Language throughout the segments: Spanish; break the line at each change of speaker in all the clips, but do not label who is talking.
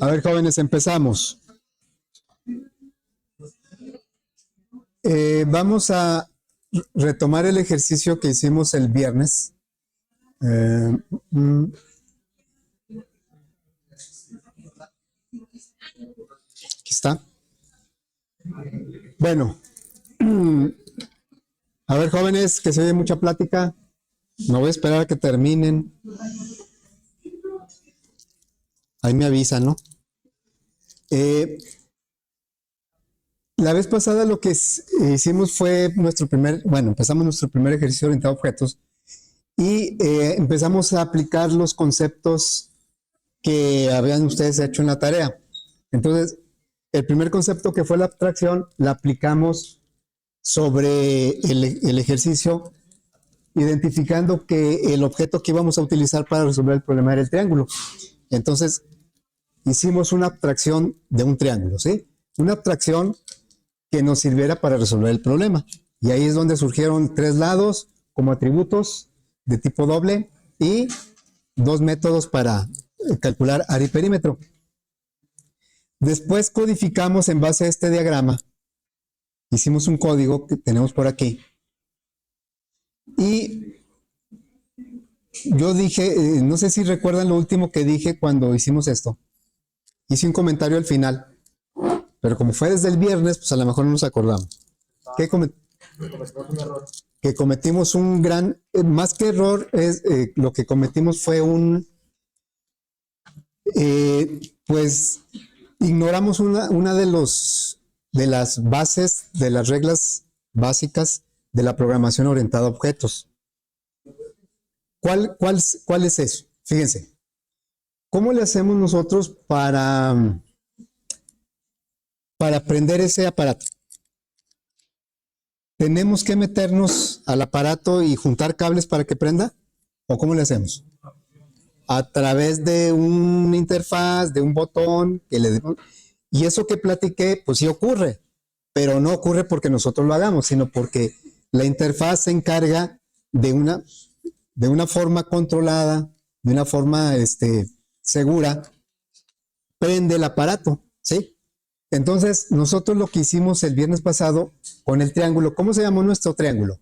A ver, jóvenes, empezamos. Vamos a retomar el ejercicio que hicimos el viernes. Aquí está. Bueno, a ver, jóvenes, que se oye mucha plática. No voy a esperar a que terminen. Ahí me avisan, ¿no? La vez pasada lo que hicimos fue empezamos nuestro primer ejercicio orientado a objetos y empezamos a aplicar los conceptos que habían ustedes hecho en la tarea. Entonces, el primer concepto, que fue la abstracción, la aplicamos sobre el ejercicio, identificando que el objeto que íbamos a utilizar para resolver el problema era el triángulo. Entonces, hicimos una abstracción de un triángulo, ¿sí? Una abstracción que nos sirviera para resolver el problema. Y ahí es donde surgieron 3 lados como atributos de tipo doble y 2 métodos para calcular área y perímetro. Después codificamos en base a este diagrama. Hicimos un código que tenemos por aquí. Y yo dije, no sé si recuerdan lo último que dije cuando hicimos esto. Hice un comentario al final. Pero como fue desde el viernes, pues a lo mejor no nos acordamos. Que cometimos un gran, más que error, lo que cometimos fue pues ignoramos una de las bases, de las reglas básicas de la programación orientada a objetos. ¿Cuál es eso? Fíjense, ¿cómo le hacemos nosotros para prender ese aparato? ¿Tenemos que meternos al aparato y juntar cables para que prenda? ¿O cómo le hacemos? A través de una interfaz, de un botón que le demos. Y eso que platiqué, pues sí ocurre, pero no ocurre porque nosotros lo hagamos, sino porque la interfaz se encarga de una forma controlada, de una forma segura, prende el aparato, ¿sí? Entonces, nosotros lo que hicimos el viernes pasado con el triángulo, ¿cómo se llamó nuestro triángulo?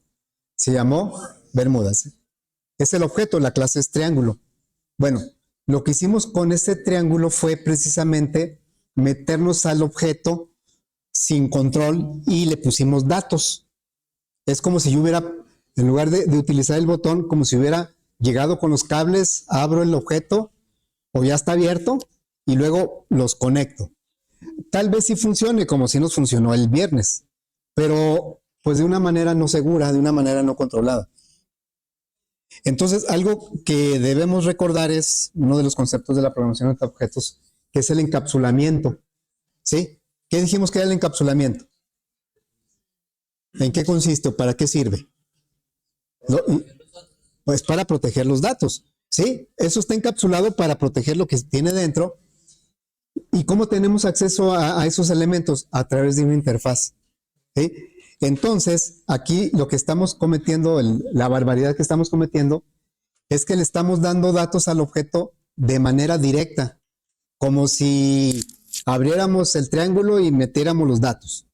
Se llamó Bermudas. Es el objeto, la clase es triángulo. Bueno, lo que hicimos con este triángulo fue precisamente meternos al objeto sin control y le pusimos datos. Es como si yo hubiera, en lugar de utilizar el botón, como si hubiera llegado con los cables, abro el objeto o ya está abierto y luego los conecto. Tal vez sí funcione como si nos funcionó el viernes, pero pues de una manera no segura, de una manera no controlada. Entonces, algo que debemos recordar es uno de los conceptos de la programación de objetos, que es el encapsulamiento. ¿Sí? ¿Qué dijimos que era el encapsulamiento? ¿En qué consiste o para qué sirve? Pues para proteger los datos. ¿Sí? Eso está encapsulado para proteger lo que tiene dentro. ¿Y cómo tenemos acceso a esos elementos? A través de una interfaz. ¿Sí? Entonces, aquí lo que estamos cometiendo, la barbaridad que estamos cometiendo, es que le estamos dando datos al objeto de manera directa, como si abriéramos el triángulo y metiéramos los datos.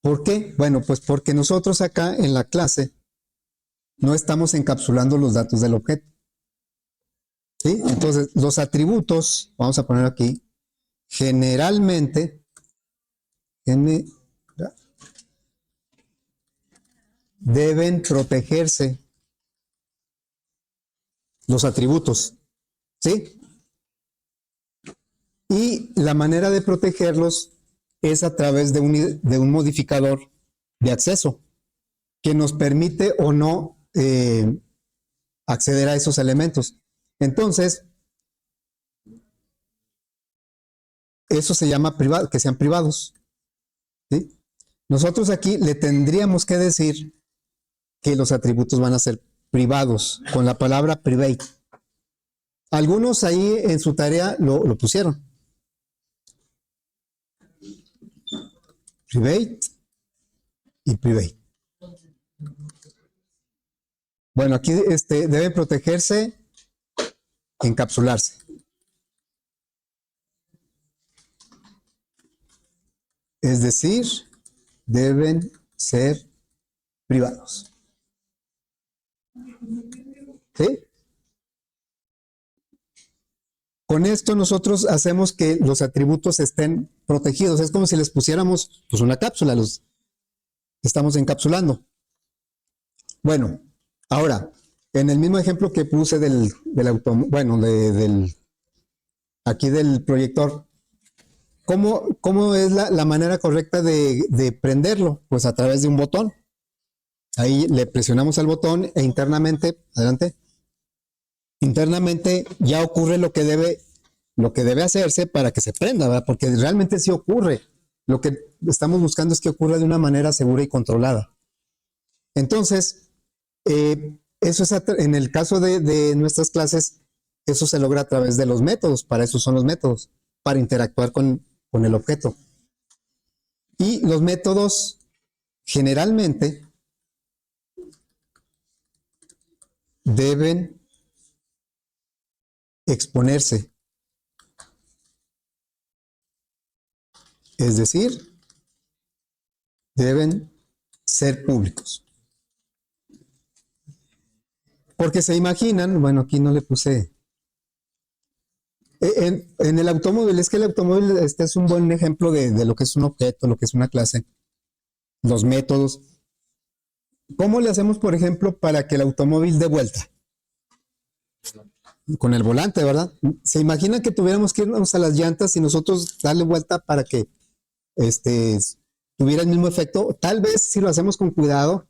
¿Por qué? Bueno, pues porque nosotros acá en la clase no estamos encapsulando los datos del objeto. ¿Sí? Entonces, los atributos, vamos a poner aquí, generalmente, deben protegerse los atributos, ¿sí? Y la manera de protegerlos es a través de un modificador de acceso que nos permite o no acceder a esos elementos. Entonces, eso se llama que sean privados, ¿sí? Nosotros aquí le tendríamos que decir que los atributos van a ser privados con la palabra private. Algunos ahí en su tarea lo pusieron. Private y private. Bueno, aquí deben protegerse, encapsularse. Es decir, deben ser privados. ¿Sí? Con esto nosotros hacemos que los atributos estén protegidos. Es como si les pusiéramos pues, una cápsula, los estamos encapsulando. Bueno, ahora, en el mismo ejemplo que puse aquí del proyector, ¿cómo es la manera correcta de prenderlo? Pues a través de un botón. Ahí le presionamos al botón e internamente, adelante, internamente ya ocurre lo que debe hacerse para que se prenda, ¿verdad? Porque realmente sí ocurre. Lo que estamos buscando es que ocurra de una manera segura y controlada. Entonces, eso es en el caso de nuestras clases, eso se logra a través de los métodos. Para eso son los métodos, para interactuar con el objeto. Y los métodos generalmente deben exponerse. Es decir, deben ser públicos. Porque se imaginan, bueno, aquí no le puse. En el automóvil, es que el automóvil este es un buen ejemplo de lo que es un objeto, lo que es una clase, los métodos. ¿Cómo le hacemos, por ejemplo, para que el automóvil dé vuelta? Con el volante, ¿verdad? ¿Se imaginan que tuviéramos que irnos a las llantas y nosotros darle vuelta para que tuviera el mismo efecto? Tal vez si lo hacemos con cuidado,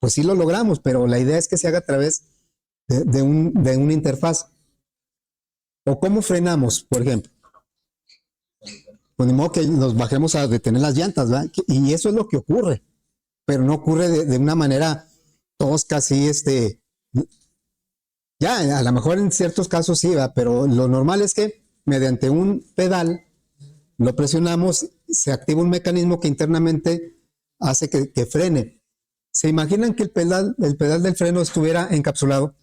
pues sí lo logramos, pero la idea es que se haga a través de una interfaz. ¿O cómo frenamos, por ejemplo? Pues ni modo que nos bajemos a detener las llantas, ¿verdad? Y eso es lo que ocurre, pero no ocurre de una manera tosca, así, ya, a lo mejor en ciertos casos sí, ¿verdad? Pero lo normal es que mediante un pedal lo presionamos, se activa un mecanismo que internamente hace que frene. ¿Se imaginan que el pedal del freno estuviera encapsulado?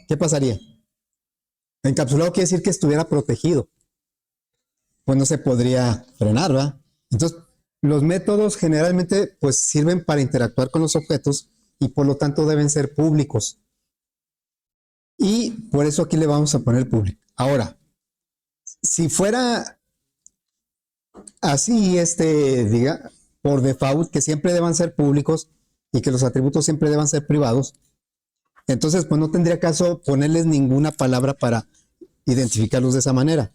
¿Qué pasaría? Encapsulado quiere decir que estuviera protegido. Pues no se podría frenar, ¿verdad? Entonces, los métodos generalmente pues sirven para interactuar con los objetos y por lo tanto deben ser públicos. Y por eso aquí le vamos a poner público. Ahora, si fuera así, diga, por default, que siempre deban ser públicos y que los atributos siempre deban ser privados, entonces pues no tendría caso ponerles ninguna palabra para identificarlos de esa manera.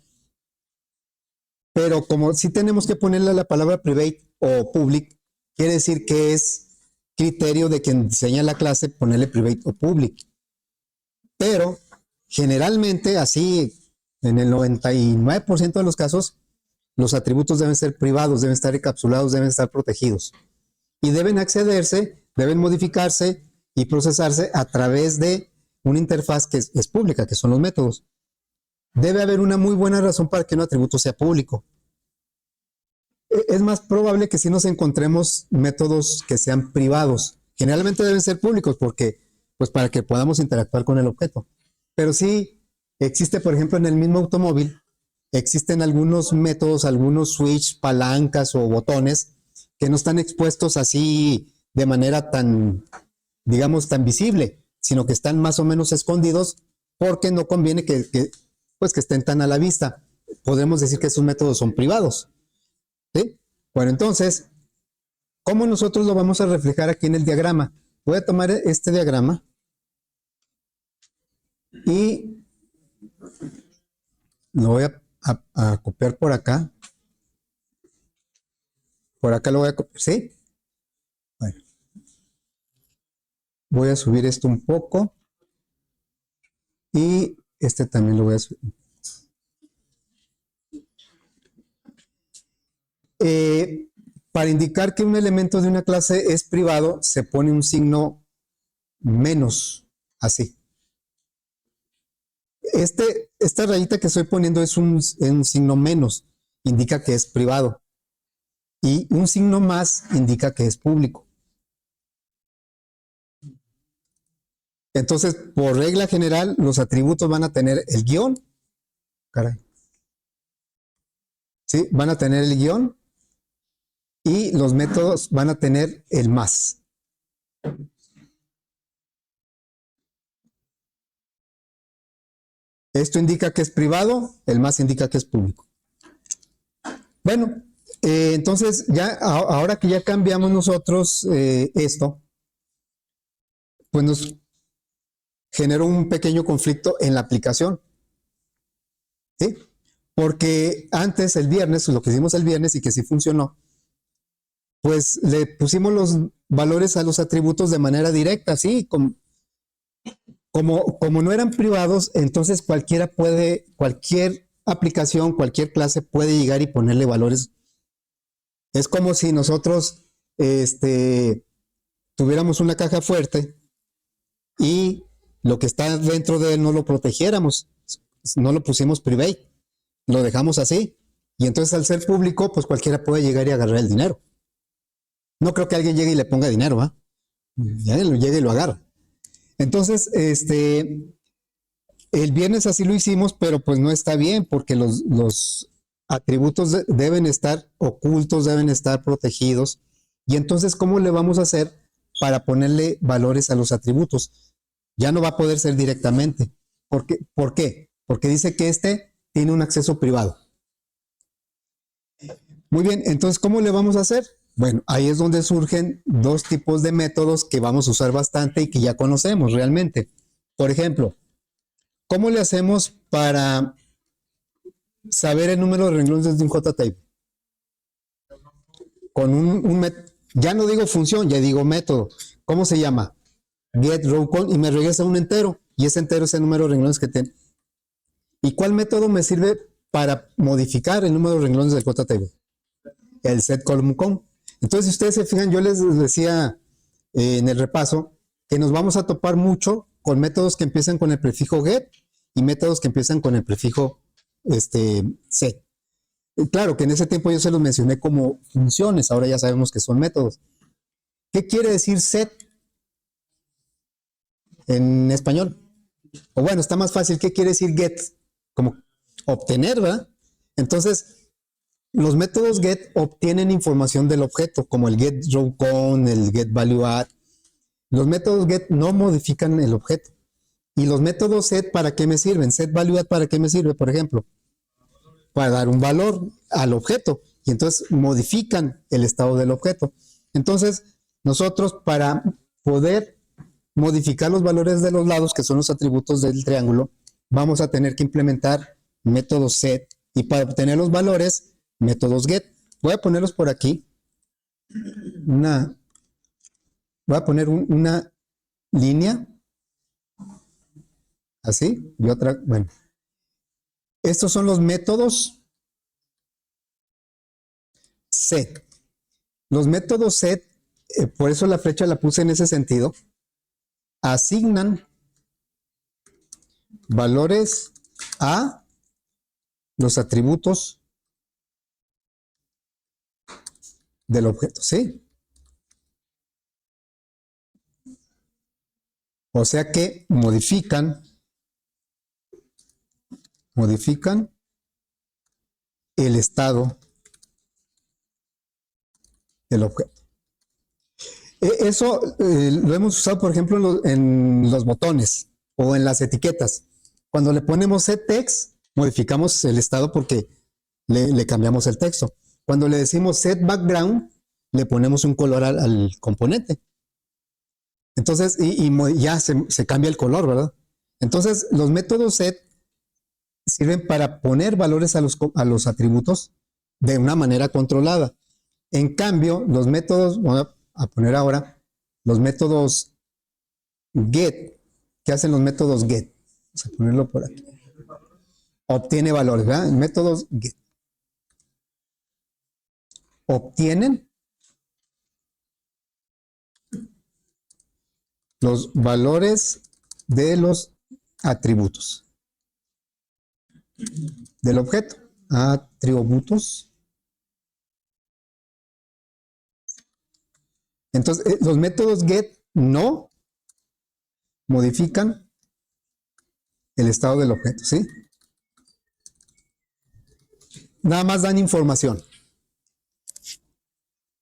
Pero como sí tenemos que ponerle la palabra private o public, quiere decir que es criterio de quien diseña la clase ponerle private o public. Pero generalmente así, en el 99% de los casos, los atributos deben ser privados, deben estar encapsulados, deben estar protegidos. Y deben accederse, deben modificarse y procesarse a través de una interfaz que es pública, que son los métodos. Debe haber una muy buena razón para que un atributo sea público. Es más probable que si nos encontremos métodos que sean privados. Generalmente deben ser públicos porque, pues para que podamos interactuar con el objeto. Pero sí existe, por ejemplo, en el mismo automóvil, existen algunos métodos, algunos switch, palancas o botones que no están expuestos así de manera tan, digamos, tan visible, sino que están más o menos escondidos porque no conviene pues que estén tan a la vista. Podemos decir que esos métodos son privados. ¿Sí? Bueno, entonces, ¿cómo nosotros lo vamos a reflejar aquí en el diagrama? Voy a tomar este diagrama y lo voy a copiar por acá. Por acá lo voy a copiar, ¿sí? Bueno, voy a subir esto un poco y este también lo voy a subir. Para indicar que un elemento de una clase es privado, se pone un signo menos, así. Esta rayita que estoy poniendo es un signo menos, indica que es privado. Y un signo más indica que es público. Entonces, por regla general, los atributos van a tener el guión. Caray. ¿sí? Van a tener el guión y los métodos van a tener el más. Esto indica que es privado, el más indica que es público. Bueno, entonces ya ahora que ya cambiamos nosotros esto, pues nos generó un pequeño conflicto en la aplicación, ¿sí? Porque antes, el viernes, lo que hicimos el viernes y que sí funcionó, pues le pusimos los valores a los atributos de manera directa, ¿sí? Como no eran privados, entonces cualquier aplicación, cualquier clase puede llegar y ponerle valores. Es como si nosotros tuviéramos una caja fuerte y lo que está dentro de él no lo protegiéramos, no lo pusimos private, lo dejamos así. Y entonces al ser público, pues cualquiera puede llegar y agarrar el dinero. No creo que alguien llegue y le ponga dinero, ¿va? Ya lo llegue y lo agarra. Entonces, el viernes así lo hicimos, pero pues no está bien porque los atributos deben estar ocultos, deben estar protegidos. Y entonces, ¿cómo le vamos a hacer para ponerle valores a los atributos? Ya no va a poder ser directamente. ¿Por qué? Porque dice que este tiene un acceso privado. Muy bien, entonces, ¿cómo le vamos a hacer? Bueno, ahí es donde surgen dos tipos de métodos que vamos a usar bastante y que ya conocemos realmente. Por ejemplo, ¿cómo le hacemos para saber el número de renglones de un JTable? Con ya no digo función, ya digo método. ¿Cómo se llama? Get row count y me regresa un entero. Y ese entero es el número de renglones que tiene. ¿Y cuál método me sirve para modificar el número de renglones del JTable? El set column count. Entonces, si ustedes se fijan, yo les decía en el repaso que nos vamos a topar mucho con métodos que empiezan con el prefijo get y métodos que empiezan con el prefijo set. Claro que en ese tiempo yo se los mencioné como funciones, ahora ya sabemos que son métodos. ¿Qué quiere decir set en español? O bueno, está más fácil, ¿qué quiere decir get? Como obtener, ¿verdad? Entonces, los métodos get obtienen información del objeto, como el get row count, el get value add. Los métodos get no modifican el objeto. Y los métodos set, ¿para qué me sirven? Set value add, ¿para qué me sirve? Por ejemplo, para dar un valor al objeto. Y entonces modifican el estado del objeto. Entonces, nosotros para poder modificar los valores de los lados, que son los atributos del triángulo, vamos a tener que implementar métodos set. Y para obtener los valores, métodos get. Voy a ponerlos por aquí. Voy a poner una línea. Así. Y otra, bueno. Estos son los métodos set. Los métodos set, por eso la flecha la puse en ese sentido, asignan valores a los atributos del objeto, ¿sí? O sea que modifican el estado del objeto. Eso lo hemos usado, por ejemplo, en los botones o en las etiquetas. Cuando le ponemos set text, modificamos el estado porque le cambiamos el texto. Cuando le decimos set background, le ponemos un color al componente. Entonces, y ya se cambia el color, ¿verdad? Entonces, los métodos set sirven para poner valores a los atributos de una manera controlada. En cambio, los métodos, voy a poner ahora, los métodos get, ¿qué hacen los métodos get? Vamos a ponerlo por aquí. Obtiene valores, ¿verdad? Métodos get. Obtienen los valores de los atributos del objeto. Atributos. Entonces, los métodos get no modifican el estado del objeto, ¿sí? nada más dan información.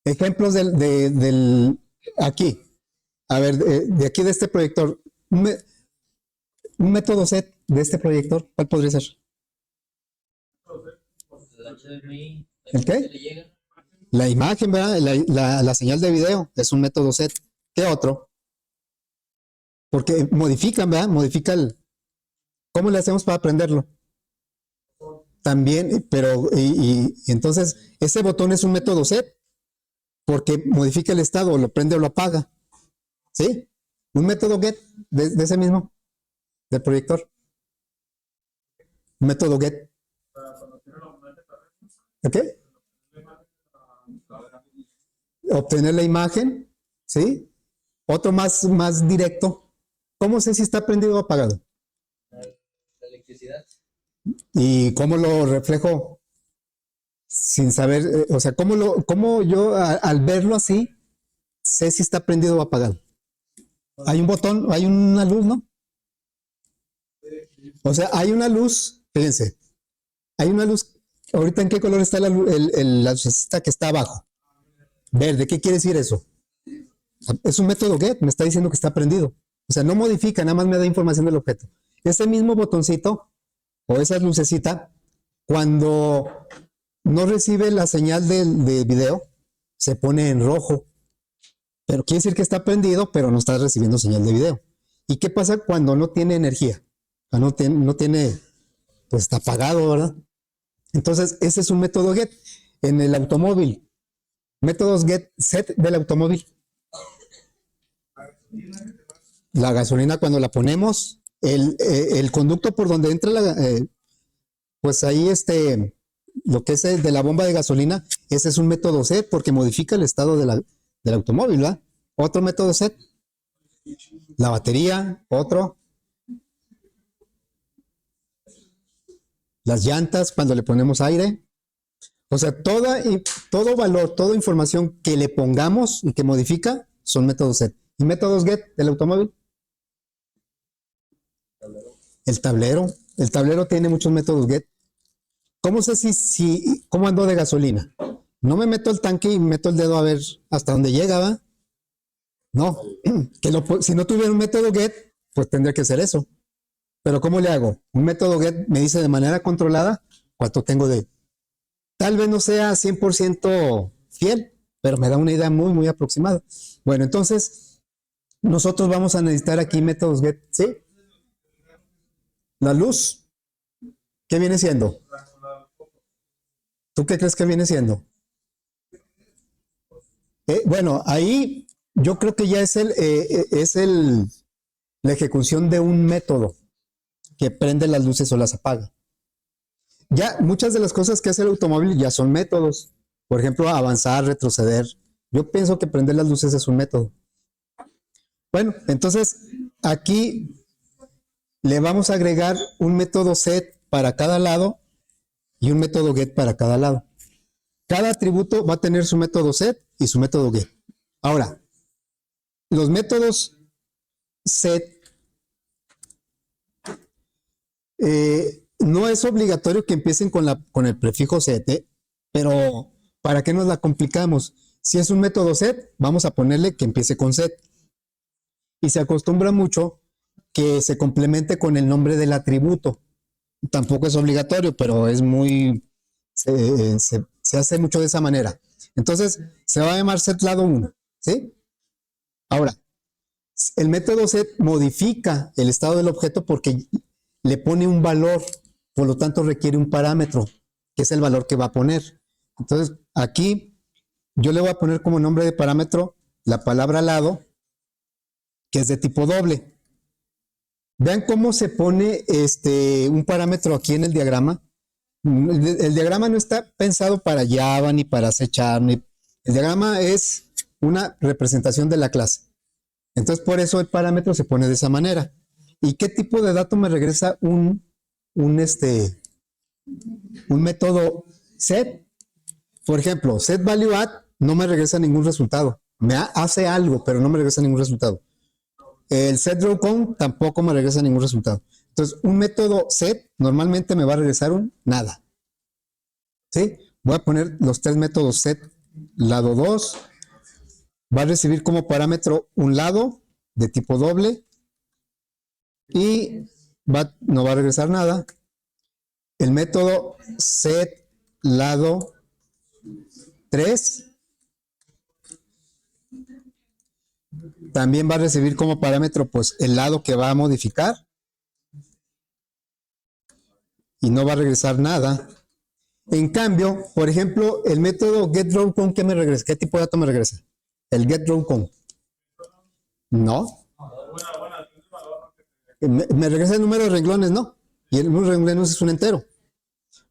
Ejemplos aquí. A ver, de aquí de este proyector. Un método set de este proyector, ¿cuál podría ser? ¿El qué? La imagen, ¿verdad? La señal de video es un método set. ¿Qué otro? Porque modifican, ¿verdad? ¿Cómo le hacemos para aprenderlo? También, pero, entonces, ese botón es un método set, porque modifica el estado, o lo prende o lo apaga. ¿Sí? Un método get de ese mismo, del proyector. Un método get. ¿Ok? Obtener la imagen, ¿sí? Otro más directo. ¿Cómo sé si está prendido o apagado?
La electricidad.
¿Y cómo lo reflejo? Sin saber, o sea, ¿cómo yo al verlo así sé si está prendido o apagado? Hay un botón, hay una luz, ¿no? O sea, hay una luz, fíjense, hay una luz. ¿Ahorita en qué color está la lucecita que está abajo? Verde. ¿Qué quiere decir eso? Es un método get, me está diciendo que está prendido. O sea, no modifica, nada más me da información del objeto. Ese mismo botoncito o esa lucecita, cuando no recibe la señal de video, se pone en rojo. Pero quiere decir que está prendido, pero no está recibiendo señal de video. ¿Y qué pasa cuando no tiene energía? No tiene, pues está apagado, ¿verdad? Entonces, ese es un método get. En el automóvil, métodos get set del automóvil. La gasolina cuando la ponemos, el conducto por donde entra pues ahí lo que es de la bomba de gasolina, ese es un método set porque modifica el estado del automóvil, ¿verdad? Otro método set, la batería, otro. Las llantas cuando le ponemos aire. O sea, todo valor, toda información que le pongamos y que modifica son métodos set. ¿Y métodos get del automóvil? El tablero. El tablero tiene muchos métodos get. ¿Cómo sé cómo ando de gasolina? No me meto el tanque y meto el dedo a ver hasta dónde llega, ¿va? No. Si no tuviera un método get, pues tendría que ser eso. Pero ¿cómo le hago? Un método get me dice de manera controlada cuánto tengo de... Tal vez no sea 100% fiel, pero me da una idea muy, muy aproximada. Bueno, entonces, nosotros vamos a necesitar aquí métodos get, ¿sí? La luz, ¿qué viene siendo? ¿Tú qué crees que viene siendo? Bueno, ahí yo creo que ya es la ejecución de un método que prende las luces o las apaga. Ya muchas de las cosas que hace el automóvil ya son métodos. Por ejemplo, avanzar, retroceder. Yo pienso que prender las luces es un método. Bueno, entonces aquí le vamos a agregar un método set para cada lado y un método get para cada lado. Cada atributo va a tener su método set y su método get. Ahora, los métodos set no es obligatorio que empiecen con el prefijo set, pero ¿para qué nos la complicamos? Si es un método set, vamos a ponerle que empiece con set. Y se acostumbra mucho que se complemente con el nombre del atributo. Tampoco es obligatorio, pero es se hace mucho de esa manera. Entonces, se va a llamar set lado 1, ¿sí? Ahora, el método set modifica el estado del objeto porque le pone un valor, por lo tanto requiere un parámetro, que es el valor que va a poner. Entonces, aquí yo le voy a poner como nombre de parámetro la palabra lado, que es de tipo doble. Vean cómo se pone un parámetro aquí en el diagrama. El diagrama no está pensado para Java ni para C#, el diagrama es una representación de la clase. Entonces, por eso el parámetro se pone de esa manera. ¿Y qué tipo de dato me regresa un método set? Por ejemplo, set value add no me regresa ningún resultado. Me hace algo, pero no me regresa ningún resultado. El set row count tampoco me regresa ningún resultado. Entonces, un método set normalmente me va a regresar un nada. ¿Sí? Voy a poner los tres métodos set lado 2. Va a recibir como parámetro un lado de tipo doble y no va a regresar nada. El método set lado 3 también va a recibir como parámetro pues el lado que va a modificar y no va a regresar nada. En cambio, por ejemplo, el método getRowCount, ¿qué me regresa? ¿Qué tipo de dato me regresa? El getRowCount. No. Me regresa el número de renglones, ¿no? Y el número de renglones es un entero.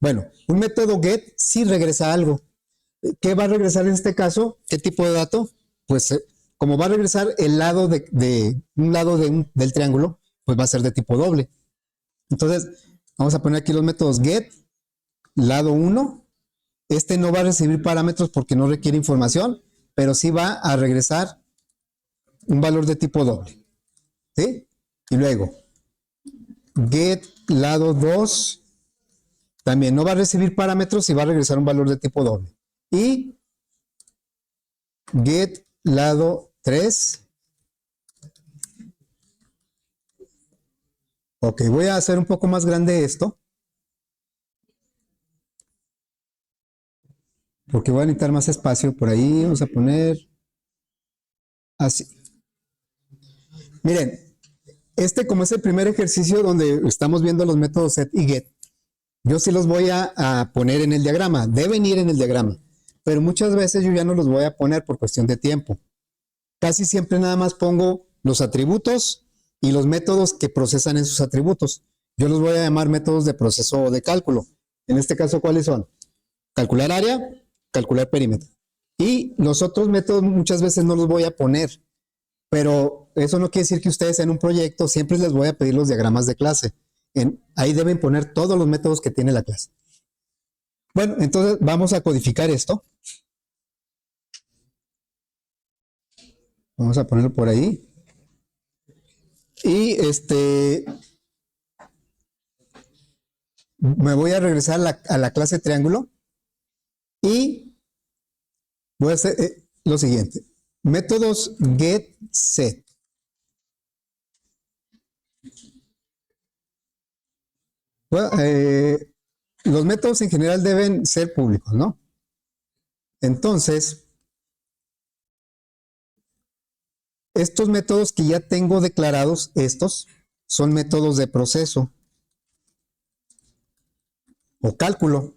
Bueno, un método get sí regresa algo. ¿Qué va a regresar en este caso? ¿Qué tipo de dato? Pues como va a regresar el lado del triángulo, pues va a ser de tipo doble. Entonces, vamos a poner aquí los métodos get, lado 1. Este no va a recibir parámetros porque no requiere información, pero sí va a regresar un valor de tipo doble. ¿Sí? Y luego, get, lado 2. También no va a recibir parámetros y va a regresar un valor de tipo doble. Y get lado 3. Ok, voy a hacer un poco más grande esto. Porque voy a necesitar más espacio por ahí. Vamos a poner así. Miren, como es el primer ejercicio donde estamos viendo los métodos set y get, yo sí los voy a poner en el diagrama. Deben ir en el diagrama. Pero muchas veces yo ya no los voy a poner por cuestión de tiempo. Casi siempre nada más pongo los atributos y los métodos que procesan esos atributos. Yo los voy a llamar métodos de proceso o de cálculo. En este caso, ¿cuáles son? Calcular área, calcular perímetro. Y los otros métodos muchas veces no los voy a poner. Pero eso no quiere decir que ustedes en un proyecto siempre les voy a pedir los diagramas de clase. Ahí deben poner todos los métodos que tiene la clase. Bueno, entonces vamos a codificar esto. Vamos a ponerlo por ahí. Y me voy a regresar a la clase triángulo y voy a hacer lo siguiente. Métodos get, set. Bueno, los métodos en general deben ser públicos, ¿no? Entonces, estos métodos que ya tengo declarados, estos son métodos de proceso o cálculo.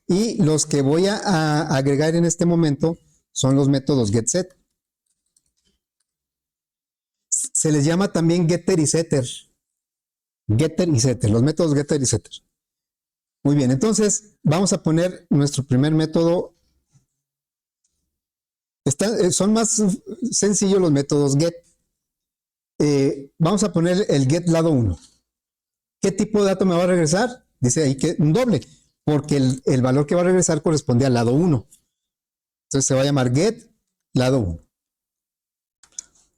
Y los que voy a agregar en este momento son los métodos getSet. Se les llama también getter y setter. Getter y setter, los métodos getter y setter. Muy bien, entonces vamos a poner nuestro primer método. Son más sencillos los métodos get. Vamos a poner el get lado 1. ¿Qué tipo de dato me va a regresar? Dice ahí que un doble, porque el valor que va a regresar corresponde al lado 1. Entonces se va a llamar get lado 1.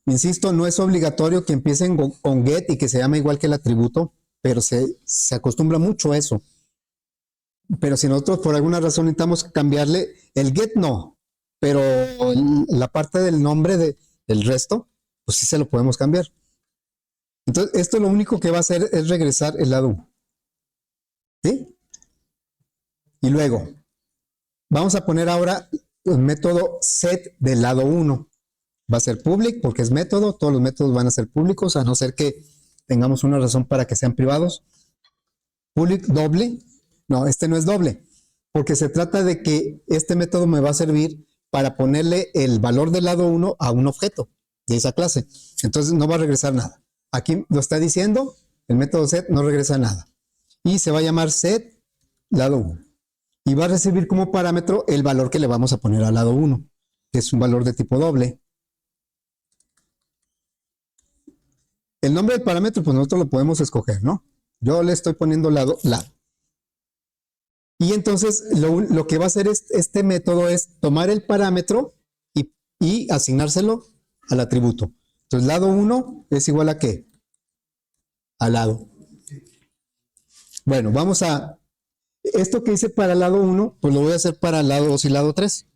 Insisto, no es obligatorio que empiecen con get y que se llame igual que el atributo, pero se acostumbra mucho a eso. Pero si nosotros por alguna razón necesitamos cambiarle, el get no, pero la parte del nombre del resto, pues sí se lo podemos cambiar. Entonces, esto lo único que va a hacer es regresar el lado 1. ¿Sí? Y luego, vamos a poner ahora el método set del lado 1. Va a ser public porque es método, todos los métodos van a ser públicos, a no ser que tengamos una razón para que sean privados. Public doble, no, este no es doble, porque se trata de que este método me va a servir para ponerle el valor del lado 1 a un objeto de esa clase. Entonces no va a regresar nada. Aquí lo está diciendo, el método set no regresa nada. Y se va a llamar set lado 1. Y va a recibir como parámetro el valor que le vamos a poner al lado 1, que es un valor de tipo doble. El nombre del parámetro, pues nosotros lo podemos escoger, ¿no? Yo le estoy poniendo lado. Y entonces lo que va a hacer este método es tomar el parámetro y asignárselo al atributo. Entonces, lado 1 es igual a ¿qué? Al lado. Bueno, vamos a Esto que hice para el lado 1, pues lo voy a hacer para el lado 2 y lado 3.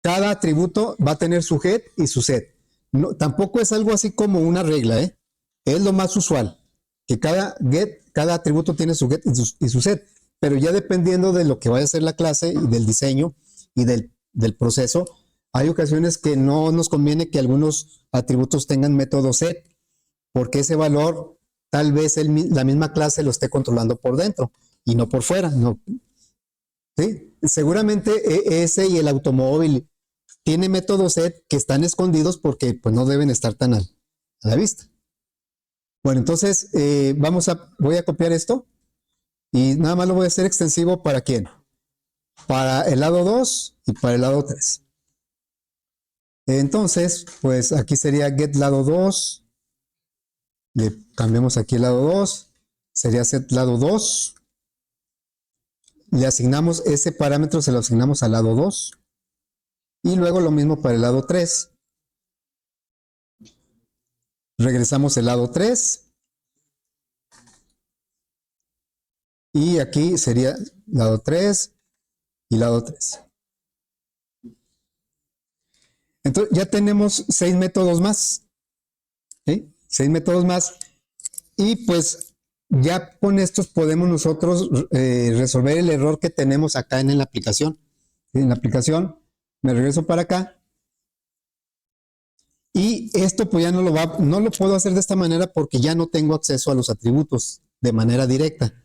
Cada atributo va a tener su head y su set. No, tampoco es algo así como una regla, ¿eh? Es lo más usual, que cada atributo tiene su get y su set, pero ya dependiendo de lo que vaya a ser la clase y del diseño y del proceso, hay ocasiones que no nos conviene que algunos atributos tengan método set, porque ese valor tal vez la misma clase lo esté controlando por dentro y no por fuera. No. ¿Sí? Seguramente ese y el automóvil tiene método set que están escondidos porque pues, no deben estar tan a la vista. Bueno, entonces voy a copiar esto y nada más lo voy a hacer extensivo para quién. Para el lado 2 y para el lado 3. Entonces, pues aquí sería get lado 2. Le cambiamos aquí el lado 2. Sería set lado 2. Le asignamos ese parámetro, se lo asignamos al lado 2. Y luego lo mismo para el lado 3. Regresamos el lado 3. Y aquí sería lado 3 y lado 3. Entonces ya tenemos 6 métodos más. ¿Sí? 6 métodos más. Y pues ya con estos podemos nosotros resolver el error que tenemos acá en la aplicación. ¿Sí? En la aplicación me regreso para acá. Y esto pues ya no lo puedo hacer de esta manera porque ya no tengo acceso a los atributos de manera directa.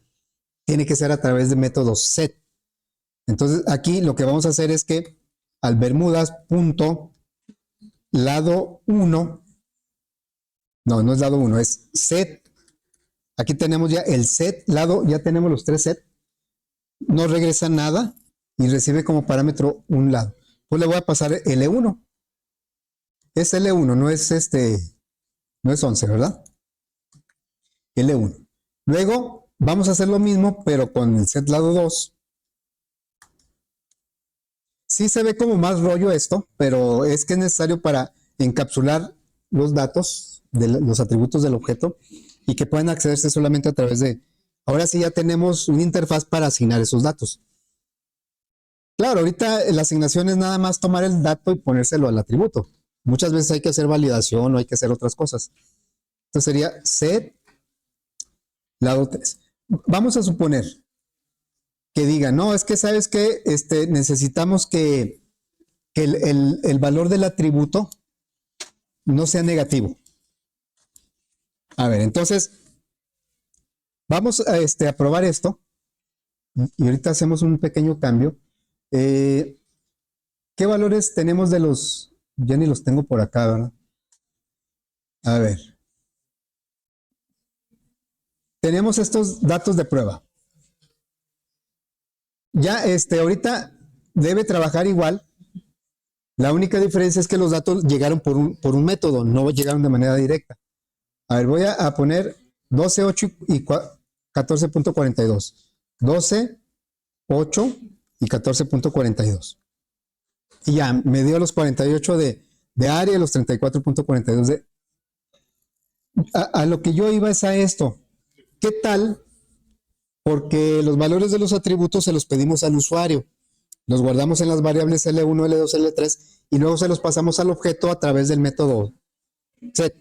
Tiene que ser a través de métodos set. Entonces aquí lo que vamos a hacer es que al bermudas.lado 1, no es lado 1, es set. Aquí tenemos ya el set lado, ya tenemos los 3 set. No regresa nada y recibe como parámetro un lado. Pues le voy a pasar L1. Es L1, no es 11, ¿verdad? L1. Luego vamos a hacer lo mismo, pero con el set lado 2. Sí se ve como más rollo esto, pero es que es necesario para encapsular los datos de los atributos del objeto y que puedan accederse solamente a través de... Ahora sí ya tenemos una interfaz para asignar esos datos. Claro, ahorita la asignación es nada más tomar el dato y ponérselo al atributo. Muchas veces hay que hacer validación o hay que hacer otras cosas. Entonces sería set lado 3. Vamos a suponer que diga, no, es que sabes que necesitamos que el valor del atributo no sea negativo. A ver, entonces vamos a probar esto y ahorita hacemos un pequeño cambio. ¿Qué valores tenemos de los? Ya ni los tengo por acá, ¿verdad? A ver. Tenemos estos datos de prueba. Ya ahorita debe trabajar igual. La única diferencia es que los datos llegaron por un método, no llegaron de manera directa. A ver, voy a poner 12, 8 y 14.42. 12, 8 y 14.42. Y ya me dio los 48 de área y los 34.42 de... A lo que yo iba es a esto. ¿Qué tal? Porque los valores de los atributos se los pedimos al usuario. Los guardamos en las variables L1, L2, L3 y luego se los pasamos al objeto a través del método set.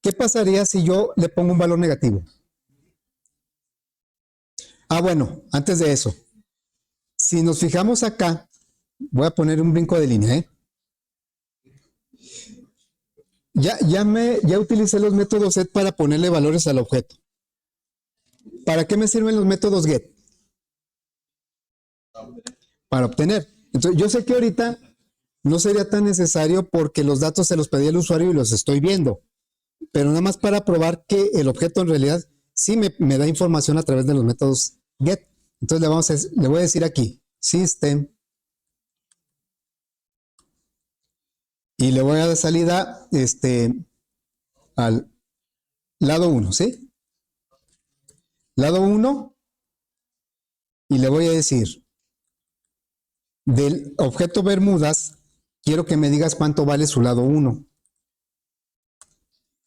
¿Qué pasaría si yo le pongo un valor negativo? Bueno, antes de eso, si nos fijamos acá, voy a poner un brinco de línea, Ya utilicé los métodos set para ponerle valores al objeto. ¿Para qué me sirven los métodos get? Para obtener. Entonces, yo sé que ahorita no sería tan necesario porque los datos se los pedí al usuario y los estoy viendo. Pero nada más para probar que el objeto en realidad sí me da información a través de los métodos get. Entonces le voy a decir aquí, system, y le voy a dar salida al lado 1, ¿sí? Lado 1, y le voy a decir, del objeto Bermudas, quiero que me digas cuánto vale su lado 1.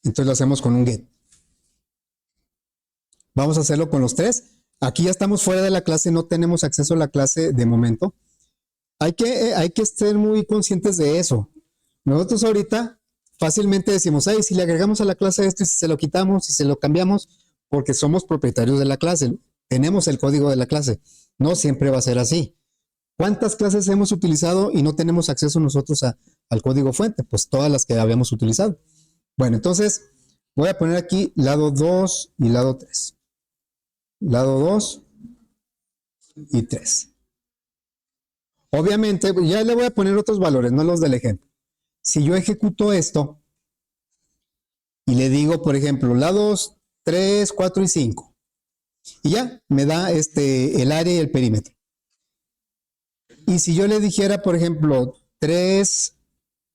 Entonces lo hacemos con un get. Vamos a hacerlo con los 3. Aquí ya estamos fuera de la clase, no tenemos acceso a la clase de momento. Hay que estar muy conscientes de eso. Nosotros ahorita fácilmente decimos, ay, si le agregamos a la clase esto y si se lo quitamos, si se lo cambiamos, porque somos propietarios de la clase, tenemos el código de la clase. No siempre va a ser así. ¿Cuántas clases hemos utilizado y no tenemos acceso nosotros al código fuente? Pues todas las que habíamos utilizado. Bueno, entonces voy a poner aquí lado 2 y lado 3. Lado 2 y 3. Obviamente, ya le voy a poner otros valores, no los del ejemplo. Si yo ejecuto esto y le digo, por ejemplo, lados 3, 4 y 5, y ya me da el área y el perímetro. Y si yo le dijera, por ejemplo, 3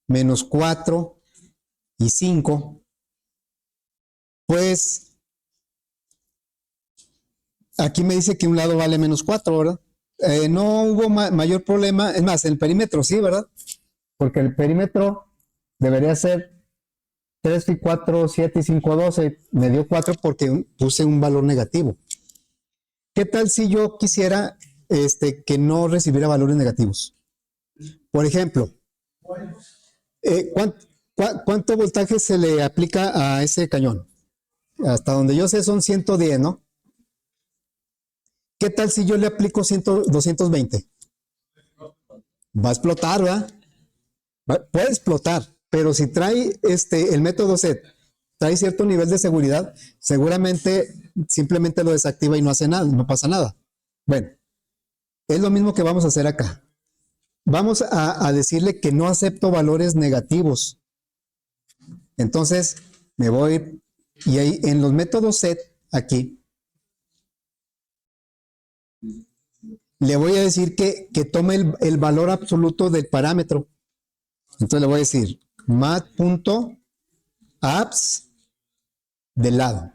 menos 4 y 5, pues aquí me dice que un lado vale menos 4, ¿verdad? No hubo mayor problema. Es más, el perímetro sí, ¿verdad? Porque el perímetro debería ser 3 y 4, 7 y 5, 12. Me dio 4 porque puse un valor negativo. ¿Qué tal si yo quisiera que no recibiera valores negativos? Por ejemplo, ¿cuánto voltaje se le aplica a ese cañón? Hasta donde yo sé son 110, ¿no? ¿Qué tal si yo le aplico 220? Va a explotar, ¿verdad? Puede explotar, pero si trae el método SET, trae cierto nivel de seguridad, seguramente simplemente lo desactiva y no hace nada, no pasa nada. Bueno, es lo mismo que vamos a hacer acá. Vamos a decirle que no acepto valores negativos. Entonces, me voy y ahí en los métodos SET, aquí, le voy a decir que tome el valor absoluto del parámetro. Entonces le voy a decir mat.apps del lado.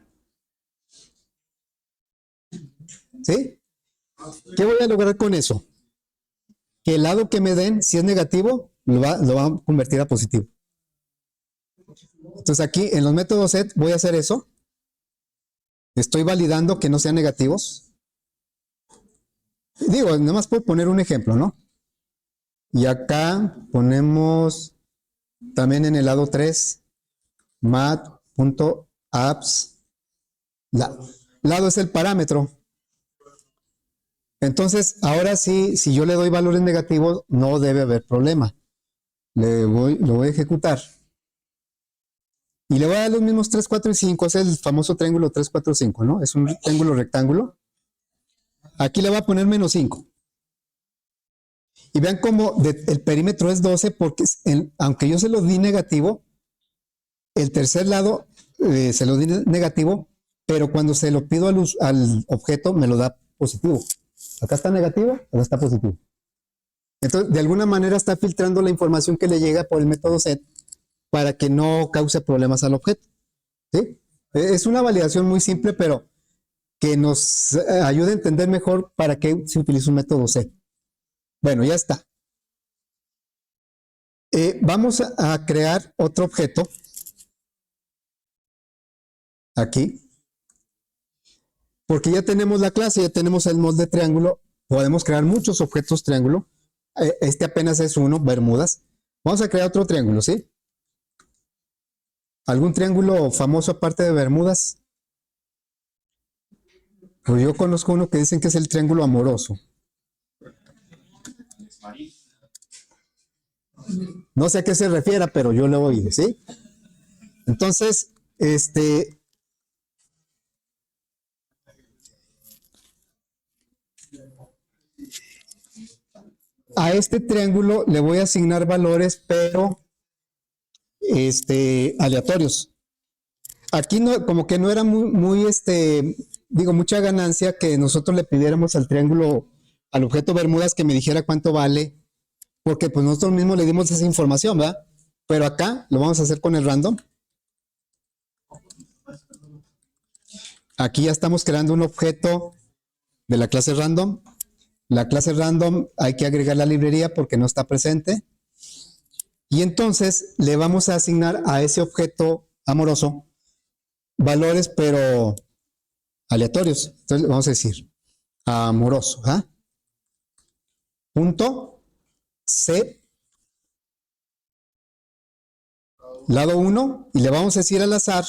¿Sí? ¿Qué voy a lograr con eso? Que el lado que me den, si es negativo, lo va a convertir a positivo. Entonces aquí en los métodos SET voy a hacer eso. Estoy validando que no sean negativos. Digo, nada más por poner un ejemplo, ¿no? Y acá ponemos también en el lado 3, mat.apps. Lado es el parámetro. Entonces, ahora sí, si yo le doy valores negativos, no debe haber problema. Lo voy a ejecutar. Y le voy a dar los mismos 3, 4 y 5. Es el famoso triángulo 3, 4, 5, ¿no? Es un triángulo rectángulo. Aquí le voy a poner menos 5. Y vean cómo el perímetro es 12 porque aunque yo se lo di negativo, el tercer lado se lo di negativo, pero cuando se lo pido al objeto me lo da positivo. Acá está negativo, acá está positivo. Entonces, de alguna manera está filtrando la información que le llega por el método SET para que no cause problemas al objeto. ¿Sí? Es una validación muy simple, pero que nos ayude a entender mejor para qué se utiliza un método SET. Bueno, ya está. Vamos a crear otro objeto. Aquí. Porque ya tenemos la clase, ya tenemos el molde triángulo. Podemos crear muchos objetos triángulo. Este apenas es uno, Bermudas. Vamos a crear otro triángulo, ¿sí? ¿Algún triángulo famoso aparte de Bermudas? Pues yo conozco uno que dicen que es el triángulo amoroso. No sé a qué se refiera, pero yo lo he oído, ¿sí? Entonces, a este triángulo le voy a asignar valores, pero aleatorios. Aquí no, como que no era mucha ganancia que nosotros le pidiéramos al triángulo, al objeto Bermudas que me dijera cuánto vale, porque pues nosotros mismos le dimos esa información, ¿verdad? Pero acá lo vamos a hacer con el random. Aquí ya estamos creando un objeto de la clase random. La clase random hay que agregar la librería porque no está presente. Y entonces le vamos a asignar a ese objeto amoroso valores, pero aleatorios. Entonces vamos a decir amoroso. ¿Ah? Punto set lado 1 y le vamos a decir al azar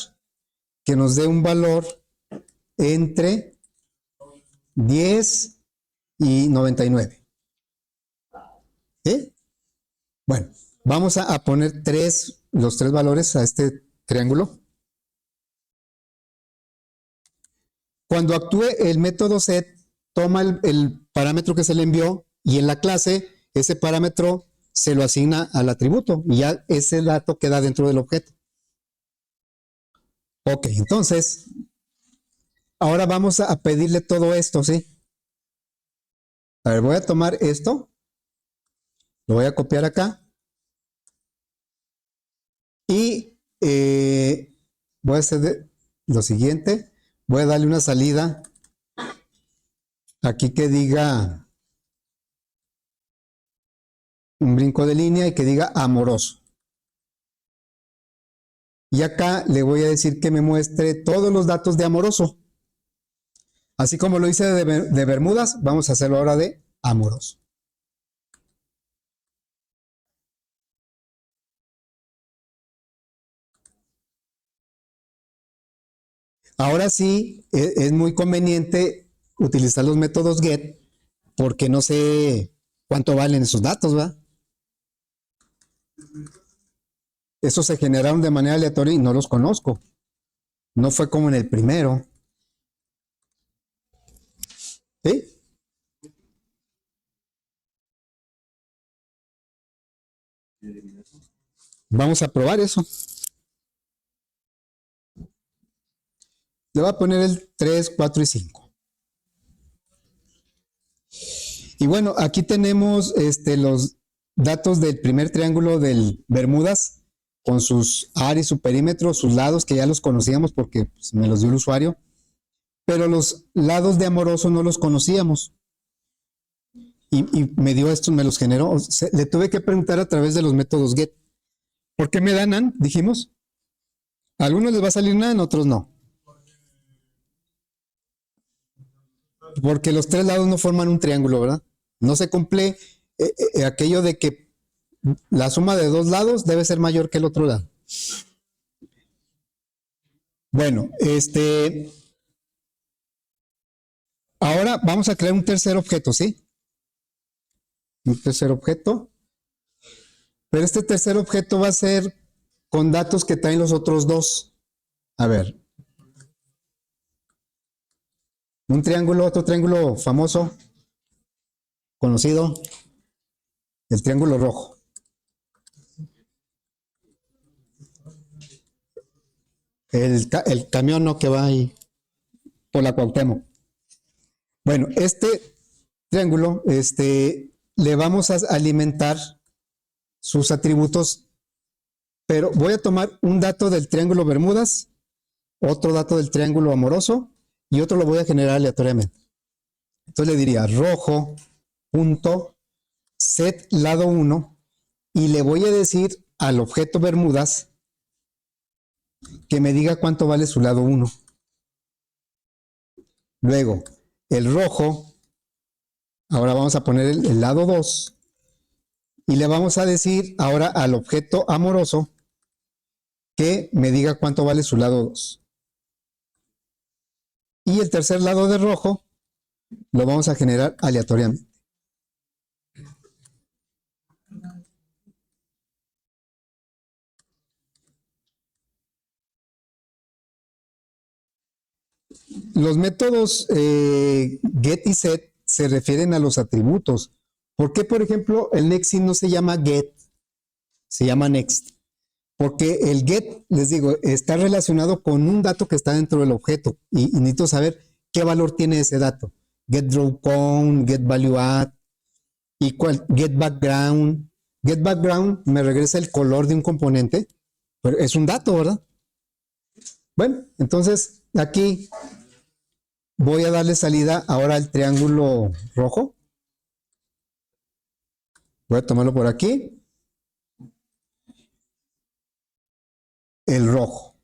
que nos dé un valor entre 10 y 99. ¿Sí? Bueno, vamos a poner los tres valores a este triángulo. Cuando actúe el método set, toma el parámetro que se le envió y en la clase ese parámetro se lo asigna al atributo y ya ese dato queda dentro del objeto. Ok, entonces, ahora vamos a pedirle todo esto, ¿sí? A ver, voy a tomar esto, lo voy a copiar acá y voy a hacer lo siguiente, voy a darle una salida aquí que diga un brinco de línea y que diga amoroso. Y acá le voy a decir que me muestre todos los datos de amoroso. Así como lo hice de Bermudas, vamos a hacerlo ahora de amoroso. Ahora sí, es muy conveniente utilizar los métodos get porque no sé cuánto valen esos datos, ¿va? Esos se generaron de manera aleatoria y no los conozco. No fue como en el primero. ¿Sí? Vamos a probar eso. Le voy a poner el 3, 4 y 5. Y bueno, aquí tenemos los datos del primer triángulo del Bermudas con sus áreas, su perímetro, sus lados, que ya los conocíamos porque pues, me los dio el usuario, pero los lados de amoroso no los conocíamos. Y me dio estos, me los generó. Le tuve que preguntar a través de los métodos get. ¿Por qué me dan NaN? Dijimos. A algunos les va a salir NaN, a otros no. Porque los tres lados no forman un triángulo, ¿verdad? No se cumple aquello de que la suma de dos lados debe ser mayor que el otro lado. Bueno, ahora vamos a crear un tercer objeto, ¿sí? Un tercer objeto. Pero este tercer objeto va a ser con datos que traen los otros dos. A ver. Un triángulo, otro triángulo famoso, conocido, el triángulo rojo. El camión no que va ahí por la Cuauhtémoc. Bueno, este triángulo, le vamos a alimentar sus atributos, pero voy a tomar un dato del triángulo Bermudas, otro dato del triángulo amoroso y otro lo voy a generar aleatoriamente. Entonces le diría rojo punto set lado 1 y le voy a decir al objeto Bermudas que me diga cuánto vale su lado 1. Luego, el rojo, ahora vamos a poner el lado 2 y le vamos a decir ahora al objeto amoroso que me diga cuánto vale su lado 2. Y el tercer lado de rojo lo vamos a generar aleatoriamente. Los métodos get y set se refieren a los atributos. ¿Por qué, por ejemplo, el next no se llama get, se llama next? Porque el get, les digo, está relacionado con un dato que está dentro del objeto y necesito saber qué valor tiene ese dato. Get draw count, get value add, get background. Get background me regresa el color de un componente, pero es un dato, ¿verdad? Bueno, entonces aquí voy a darle salida ahora al triángulo rojo. Voy a tomarlo por aquí. El rojo.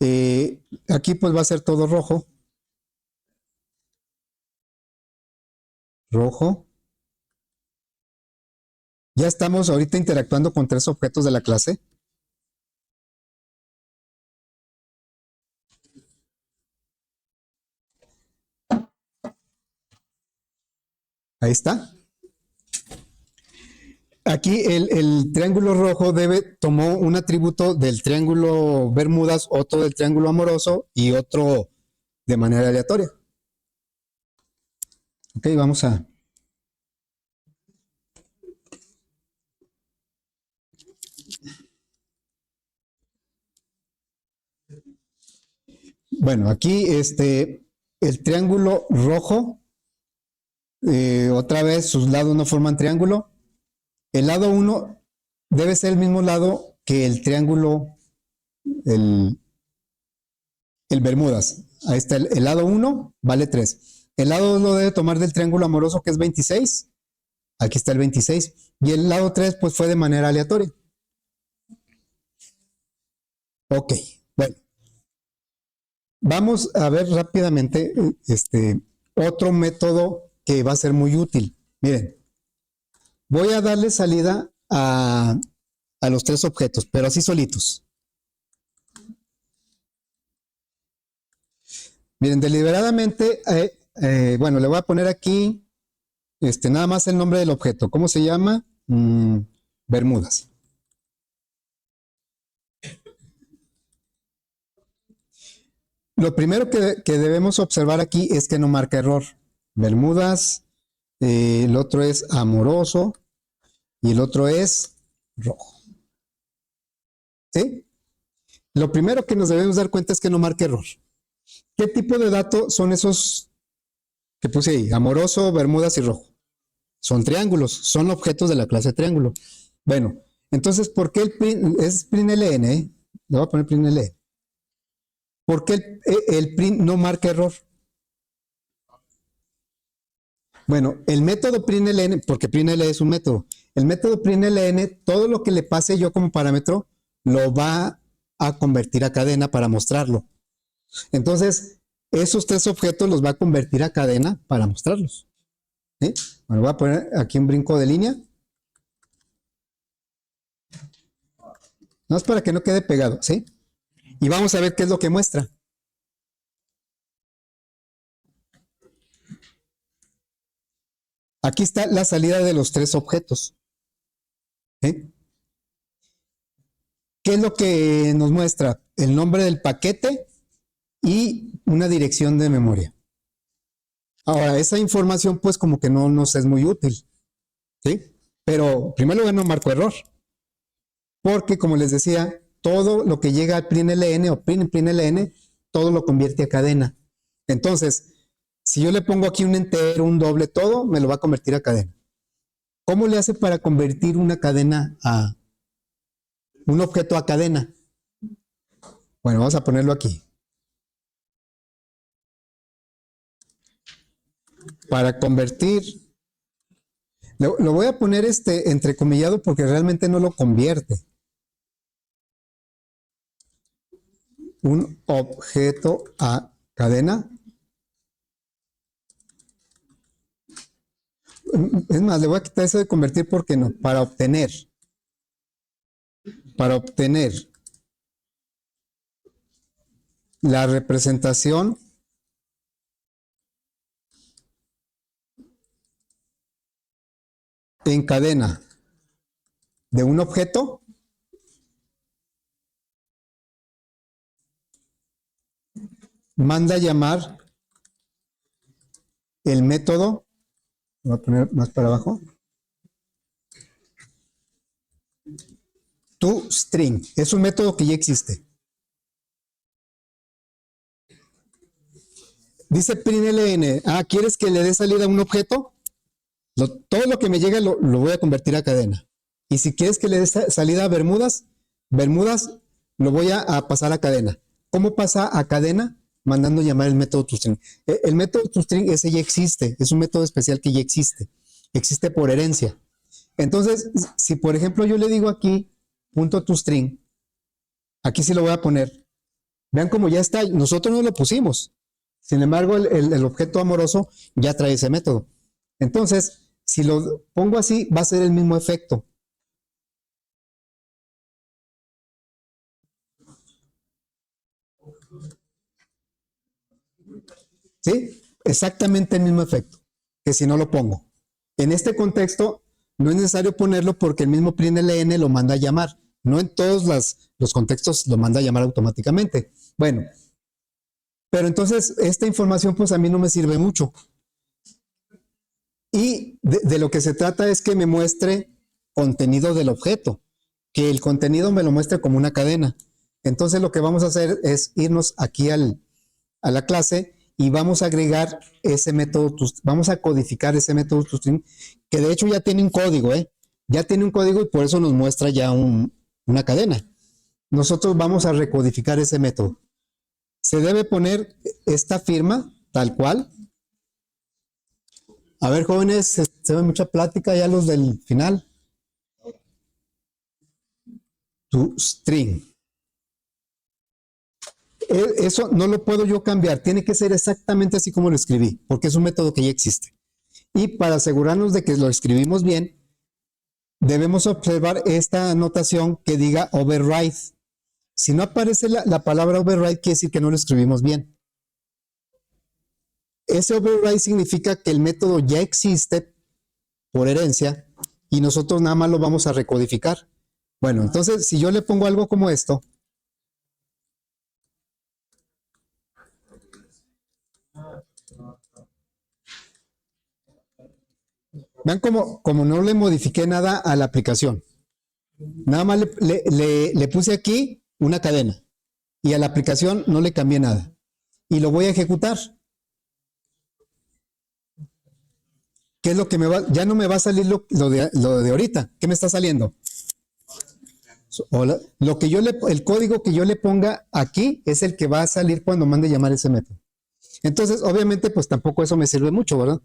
Aquí pues va a ser todo rojo. Rojo. Ya estamos ahorita interactuando con 3 objetos de la clase. Ahí está. Aquí el triángulo rojo tomó un atributo del triángulo Bermudas, otro del triángulo amoroso y otro de manera aleatoria. Ok, vamos a... Bueno, aquí el triángulo rojo, otra vez sus lados no forman triángulo. El lado 1 debe ser el mismo lado que el triángulo, el Bermudas. Ahí está, el lado 1 vale 3. El lado 2 lo debe tomar del triángulo amoroso que es 26. Aquí está el 26. Y el lado 3 pues fue de manera aleatoria. Ok, bueno. Vamos a ver rápidamente otro método que va a ser muy útil. Miren, voy a darle salida a los 3 objetos, pero así solitos. Miren, deliberadamente, bueno, le voy a poner aquí nada más el nombre del objeto. ¿Cómo se llama? Bermudas. Lo primero que debemos observar aquí es que no marca error. Bermudas, el otro es amoroso y el otro es rojo. ¿Sí? Lo primero que nos debemos dar cuenta es que no marca error. ¿Qué tipo de datos son esos que puse ahí? Amoroso, Bermudas y rojo. Son triángulos, son objetos de la clase triángulo. Bueno, entonces, ¿por qué es print ln? Le voy a poner print ln. ¿Por qué el print no marca error? Bueno, el método println, porque println es un método, el método println, todo lo que le pase yo como parámetro, lo va a convertir a cadena para mostrarlo. Entonces, esos 3 objetos los va a convertir a cadena para mostrarlos. ¿Sí? Bueno, voy a poner aquí un brinco de línea. No es para que no quede pegado, ¿sí? Y vamos a ver qué es lo que muestra. Aquí está la salida de los 3 objetos. ¿Sí? ¿Qué es lo que nos muestra? El nombre del paquete y una dirección de memoria. Ahora, esa información pues como que no nos es muy útil, ¿sí? Pero en primer lugar no marco error, porque como les decía, todo lo que llega al println o println, todo lo convierte a cadena. Entonces, si yo le pongo aquí un entero, un doble, todo, me lo va a convertir a cadena. ¿Cómo le hace para convertir una cadena a un objeto a cadena? Bueno, vamos a ponerlo aquí. Para convertir, lo voy a poner entrecomillado porque realmente no lo convierte. Un objeto a cadena. Es más, le voy a quitar eso de convertir porque no. Para obtener la representación en cadena de un objeto, manda a llamar el método, voy a poner más para abajo, toString. Es un método que ya existe. Dice println, ¿quieres que le dé salida a un objeto? Todo lo que me llega lo voy a convertir a cadena. Y si quieres que le dé salida a Bermudas, lo voy a pasar a cadena. ¿Cómo pasa a cadena? Mandando llamar el método toString. El método toString ese ya existe, es un método especial que ya existe. Existe por herencia. Entonces, si por ejemplo yo le digo aquí, punto toString, aquí sí lo voy a poner, Vean cómo ya está, nosotros no lo pusimos. Sin embargo, el objeto amoroso ya trae ese método. Entonces, si lo pongo así, va a ser el mismo efecto. ¿Sí? Exactamente el mismo efecto que si no lo pongo. En este contexto, no es necesario ponerlo porque el mismo println lo manda a llamar. No en todos los contextos lo manda a llamar automáticamente. Bueno, pero entonces esta información pues a mí no me sirve mucho. Y de lo que se trata es que me muestre contenido del objeto, que el contenido me lo muestre como una cadena. Entonces lo que vamos a hacer es irnos aquí a la clase y vamos a agregar ese método, vamos a codificar ese método toString, que de hecho ya tiene un código, ya tiene un código y por eso nos muestra ya una cadena. Nosotros vamos a recodificar ese método. Se debe poner esta firma tal cual. A ver, jóvenes, se ve mucha plática ya los del final. toString. Eso no lo puedo yo cambiar, tiene que ser exactamente así como lo escribí, porque es un método que ya existe. Y para asegurarnos de que lo escribimos bien, debemos observar esta anotación que diga override. Si no aparece la palabra override, quiere decir que no lo escribimos bien. Ese override significa que el método ya existe por herencia y nosotros nada más lo vamos a recodificar. Bueno, entonces si yo le pongo algo como esto, vean como no le modifiqué nada a la aplicación. Nada más le puse aquí una cadena y a la aplicación no le cambié nada. Y lo voy a ejecutar. ¿Qué es lo que me va? Ya no me va a salir lo de ahorita. ¿Qué me está saliendo? El código que yo le ponga aquí es el que va a salir cuando mande llamar ese método. Entonces, obviamente, pues tampoco eso me sirve mucho, ¿verdad?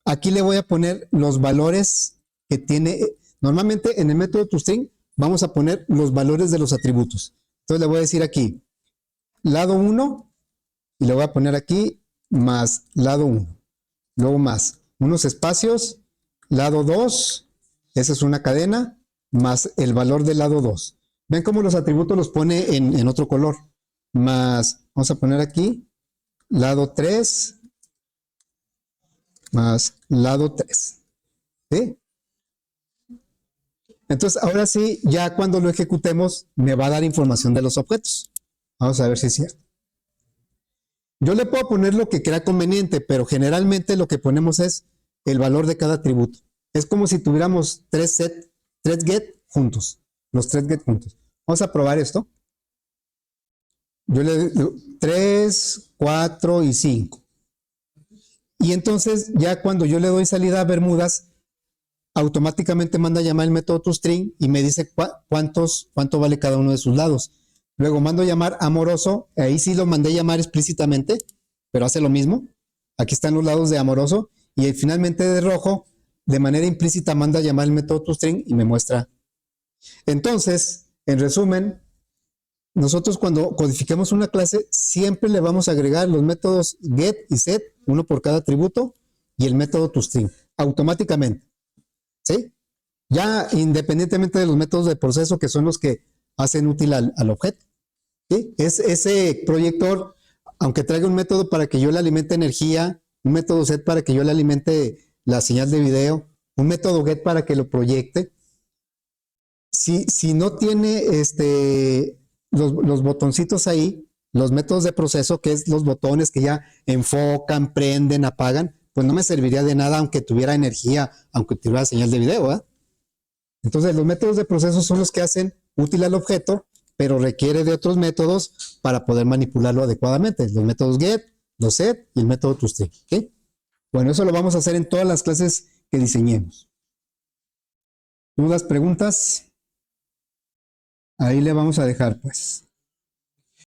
Aquí le voy a poner los valores que tiene. Normalmente en el método toString vamos a poner los valores de los atributos. Entonces le voy a decir aquí, lado 1, y le voy a poner aquí más lado 1. Luego más unos espacios, lado 2, esa es una cadena, más el valor del lado 2. Ven cómo los atributos los pone en otro color. Más, vamos a poner aquí, lado 3, más lado 3. ¿Sí? Entonces, ahora sí, ya cuando lo ejecutemos, me va a dar información de los objetos. Vamos a ver si es cierto. Yo le puedo poner lo que crea conveniente, pero generalmente lo que ponemos es el valor de cada atributo. Es como si tuviéramos tres get juntos. Los tres get juntos. Vamos a probar esto. Yo le doy 3, 4 y 5. Y entonces, ya cuando yo le doy salida a Bermudas, automáticamente manda a llamar el método toString y me dice cuánto vale cada uno de sus lados. Luego mando a llamar amoroso, ahí sí lo mandé a llamar explícitamente, pero hace lo mismo. Aquí están los lados de amoroso y finalmente de rojo, de manera implícita manda a llamar el método toString y me muestra. Entonces, en resumen, nosotros cuando codifiquemos una clase siempre le vamos a agregar los métodos get y set, uno por cada atributo, y el método toString, automáticamente. ¿Sí? Ya independientemente de los métodos de proceso que son los que hacen útil al objeto. ¿Sí? Ese proyector, aunque traiga un método para que yo le alimente energía, un método set para que yo le alimente la señal de video, un método get para que lo proyecte, si no tiene los botoncitos ahí, los métodos de proceso, que es los botones que ya enfocan, prenden, apagan, pues no me serviría de nada aunque tuviera energía, aunque tuviera señal de video, ¿eh? Entonces los métodos de proceso son los que hacen útil al objeto, pero requiere de otros métodos para poder manipularlo adecuadamente. Los métodos get, los set y el método toString. ¿Okay? Bueno, eso lo vamos a hacer en todas las clases que diseñemos. ¿Dudas, preguntas? Ahí le vamos a dejar, pues.